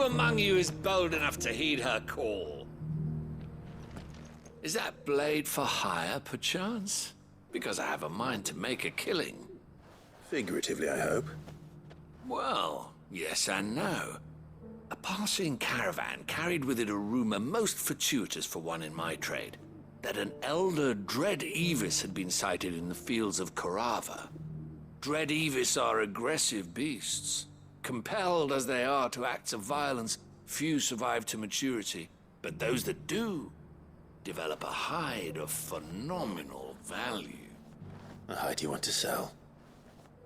among you is bold enough to heed her call? Is that blade for hire, perchance? Because I have a mind to make a killing. Figuratively, I hope. Well, yes and no. A passing caravan carried with it a rumor most fortuitous for one in my trade, that an elder Dread Evis had been sighted in the fields of Corava. Dread Evis are aggressive beasts. Compelled as they are to acts of violence, few survive to maturity, but those that do develop a hide of phenomenal value. A hide you want to sell?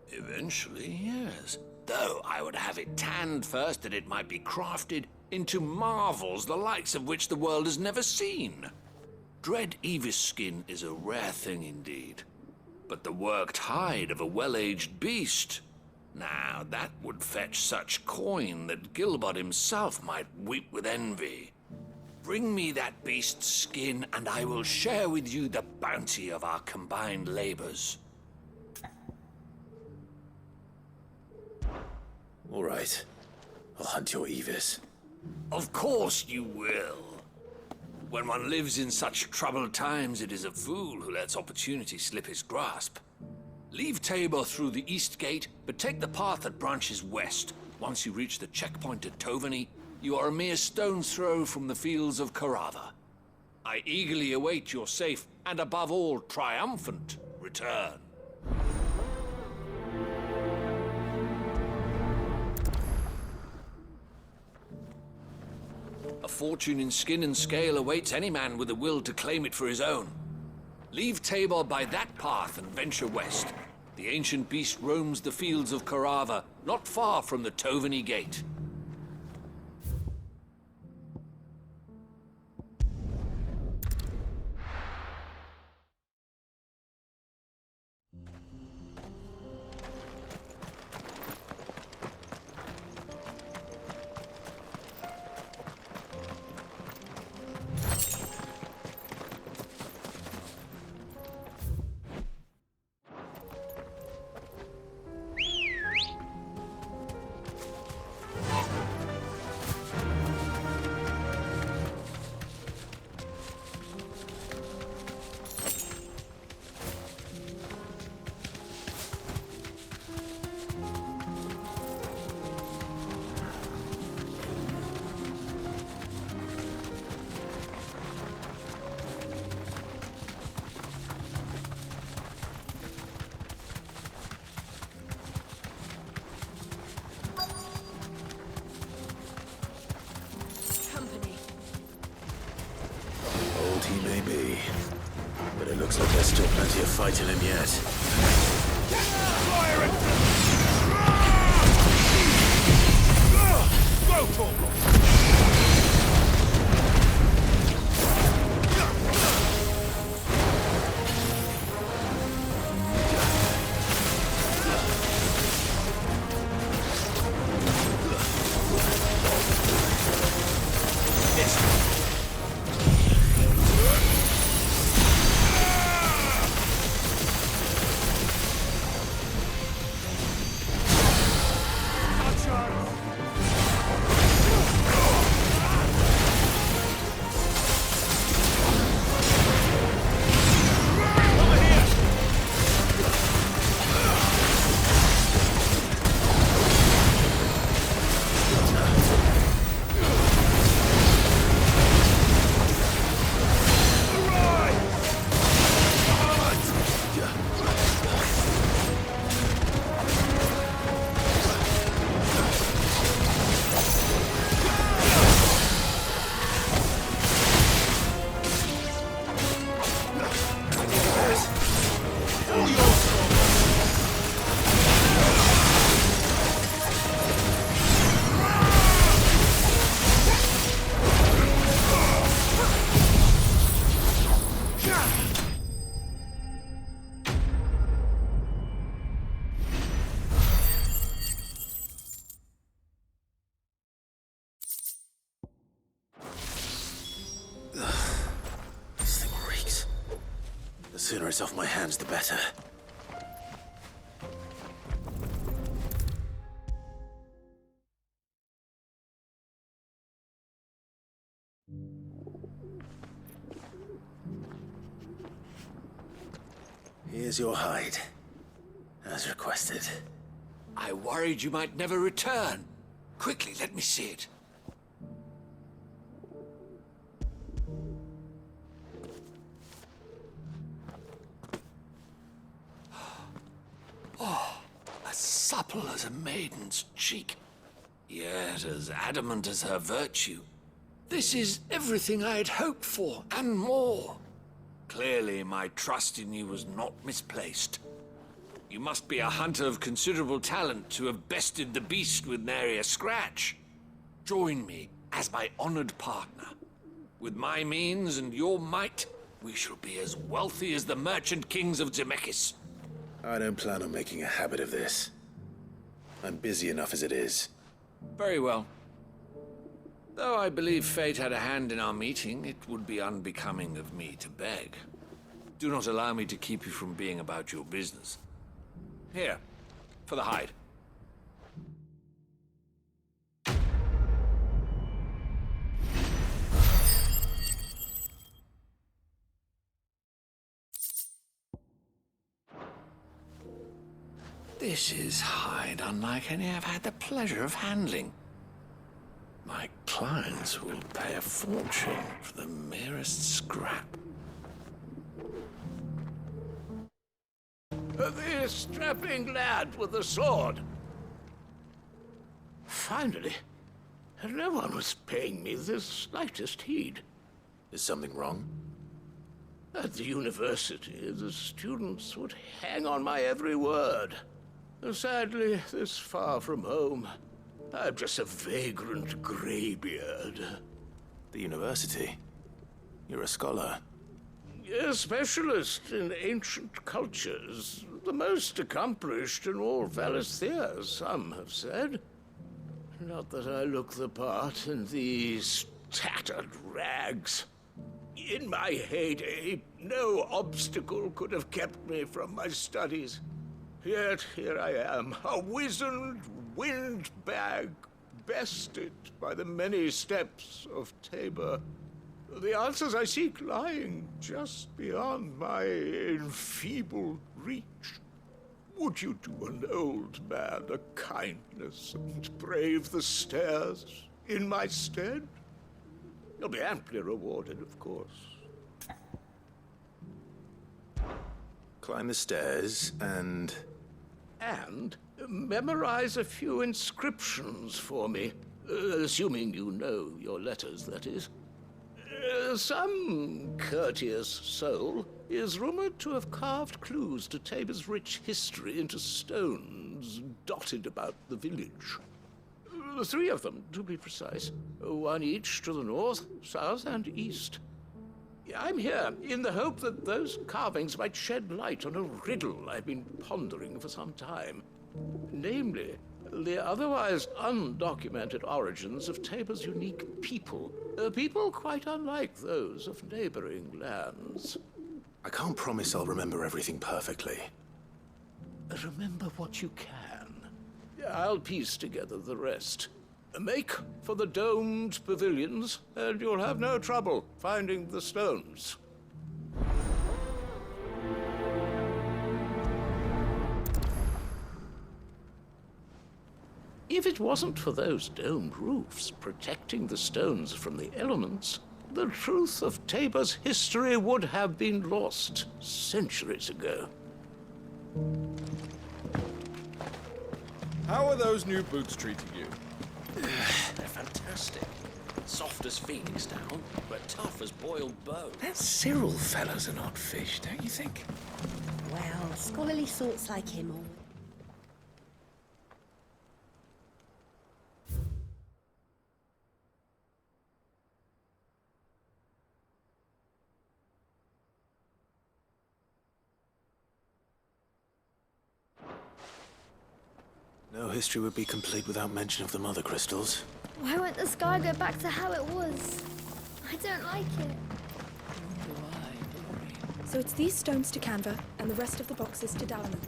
Eventually, yes. Though I would have it tanned first that it might be crafted into marvels the likes of which the world has never seen. Dread Evis skin is a rare thing indeed. But the worked hide of a well-aged beast, now that would fetch such coin that Gilbert himself might weep with envy. Bring me that beast's skin, and I will share with you the bounty of our combined labors. All right. I'll hunt your Evis. Of course you will. When one lives in such troubled times, it is a fool who lets opportunity slip his grasp. Leave Tabor through the east gate, but take the path that branches west. Once you reach the checkpoint at Tovany, you are a mere stone's throw from the fields of Corava. I eagerly await your safe, and above all, triumphant return. A fortune in skin and scale awaits any man with a will to claim it for his own. Leave Tabor by that path and venture west. The ancient beast roams the fields of Corava, not far from the Tovany Gate. He may be, but it looks like there's still plenty of fight in him yet. Fire it! Go, Tabor! The sooner it's off my hands, the better. Here's your hide, as requested. I worried you might never return. Quickly, let me see it. Oh, as supple as a maiden's cheek, yet as adamant as her virtue. This is everything I had hoped for, and more. Clearly, my trust in you was not misplaced. You must be a hunter of considerable talent to have bested the beast with nary a scratch. Join me as my honored partner. With my means and your might, we shall be as wealthy as the merchant kings of Zemeckis. I don't plan on making a habit of this. I'm busy enough as it is. Very well. Though I believe fate had a hand in our meeting, it would be unbecoming of me to beg. Do not allow me to keep you from being about your business. Here, for the hide. This is hide unlike any I've had the pleasure of handling. My clients will pay a fortune for the merest scrap. The strapping lad with the sword. Finally, no one was paying me the slightest heed. Is something wrong? At the university, the students would hang on my every word. Sadly, this far from home, I'm just a vagrant graybeard. The university? You're a scholar. A specialist in ancient cultures. The most accomplished in all Valisthea, some have said. Not that I look the part in these tattered rags. In my heyday, no obstacle could have kept me from my studies. Yet here I am, a wizened windbag, bested by the many steps of Tabor. The answers I seek lying just beyond my enfeebled reach. Would you do an old man a kindness and brave the stairs in my stead? You'll be amply rewarded, of course. Climb the stairs and memorize a few inscriptions for me, assuming you know your letters, that is. Some courteous soul is rumored to have carved clues to Tabor's rich history into stones dotted about the village. 3 of them, to be precise. 1 each to the north, south, and east. I'm here in the hope that those carvings might shed light on a riddle I've been pondering for some time. Namely, the otherwise undocumented origins of Tabor's unique people. People quite unlike those of neighboring lands. I can't promise I'll remember everything perfectly. Remember what you can. I'll piece together the rest. Make for the domed pavilions, and you'll have no trouble finding the stones. If it wasn't for those domed roofs protecting the stones from the elements, the truth of Tabor's history would have been lost centuries ago. How are those new boots treating you? They're fantastic. Soft as phoenix down, but tough as boiled bone. That Cyril fellow's an odd fish, don't you think? Well, scholarly sorts like him all. No history would be complete without mention of the mother crystals. Why won't the sky go back to how it was? I don't like it. So it's these stones to Canva, and the rest of the boxes to Dalaman.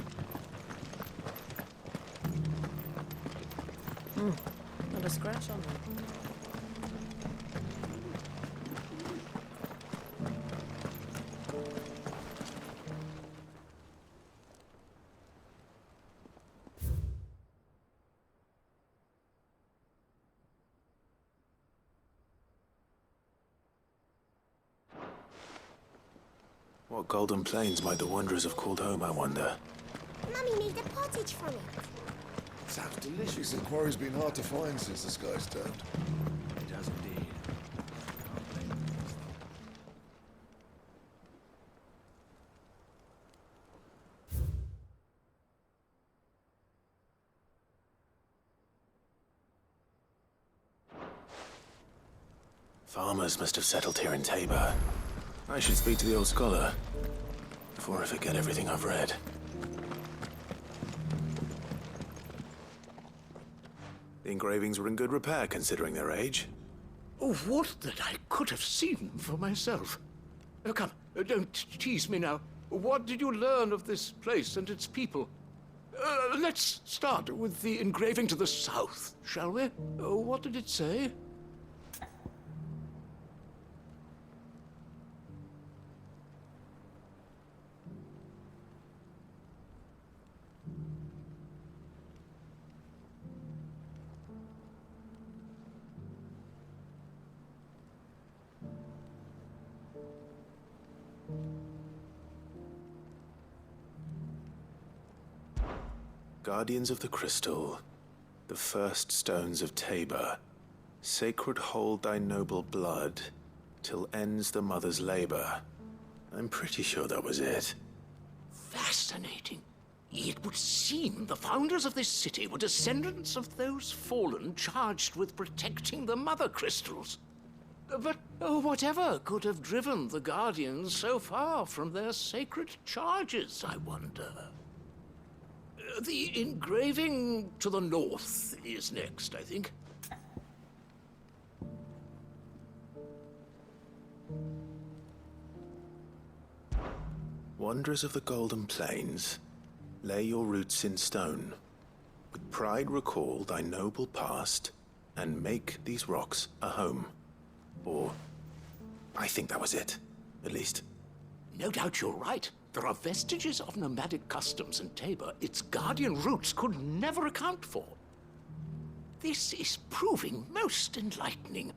Not a scratch on them. What golden plains might the wanderers have called home, I wonder? Mummy made a pottage from it. Sounds delicious. This quarry's been hard to find since the sky's turned. It has indeed. Farmers must have settled here in Tabor. I should speak to the old scholar before I forget everything I've read. The engravings were in good repair considering their age. Oh, what that I could have seen for myself. Oh, come, don't tease me now. What did you learn of this place and its people? Let's start with the engraving to the south, shall we? What did it say? Guardians of the Crystal, the first stones of Tabor, sacred hold thy noble blood, till ends the mother's labor. I'm pretty sure that was it. Fascinating. It would seem the founders of this city were descendants of those fallen charged with protecting the mother crystals. But whatever could have driven the Guardians so far from their sacred charges, I wonder? The engraving to the north is next, I think. Wanderers of the Golden Plains, lay your roots in stone. With pride recall thy noble past, and make these rocks a home. Or, I think that was it, at least. No doubt you're right. There are vestiges of nomadic customs in Tabor its guardian roots could never account for. This is proving most enlightening.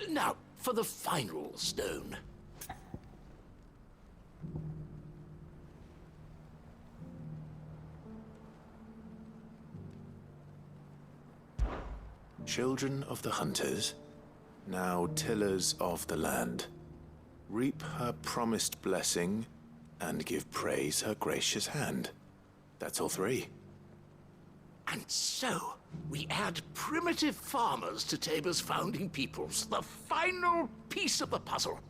Now, for the final stone. Children of the hunters, now tillers of the land, reap her promised blessing and give praise her gracious hand. That's all three. And so, we add primitive farmers to Tabor's founding peoples, the final piece of the puzzle.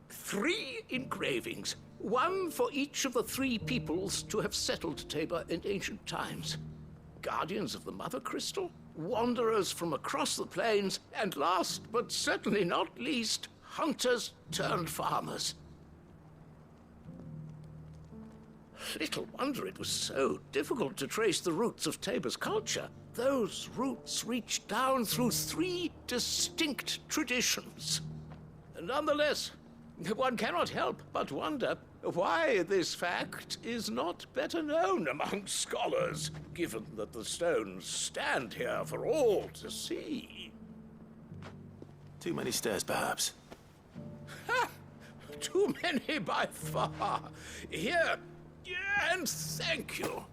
3 engravings, one for each of the 3 peoples to have settled Tabor in ancient times. Guardians of the Mother Crystal, wanderers from across the plains, and last but certainly not least, hunters turned farmers. Little wonder it was so difficult to trace the roots of Tabor's culture. Those roots reach down through 3 distinct traditions. Nonetheless, one cannot help but wonder why this fact is not better known among scholars, given that the stones stand here for all to see. Too many stairs, perhaps. Ha! Too many by far. Here, and thank you.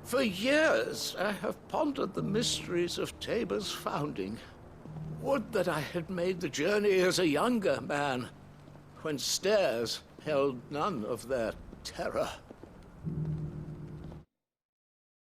For years, I have pondered the mysteries of Tabor's founding. Would that I had made the journey as a younger man, when stairs held none of their terror.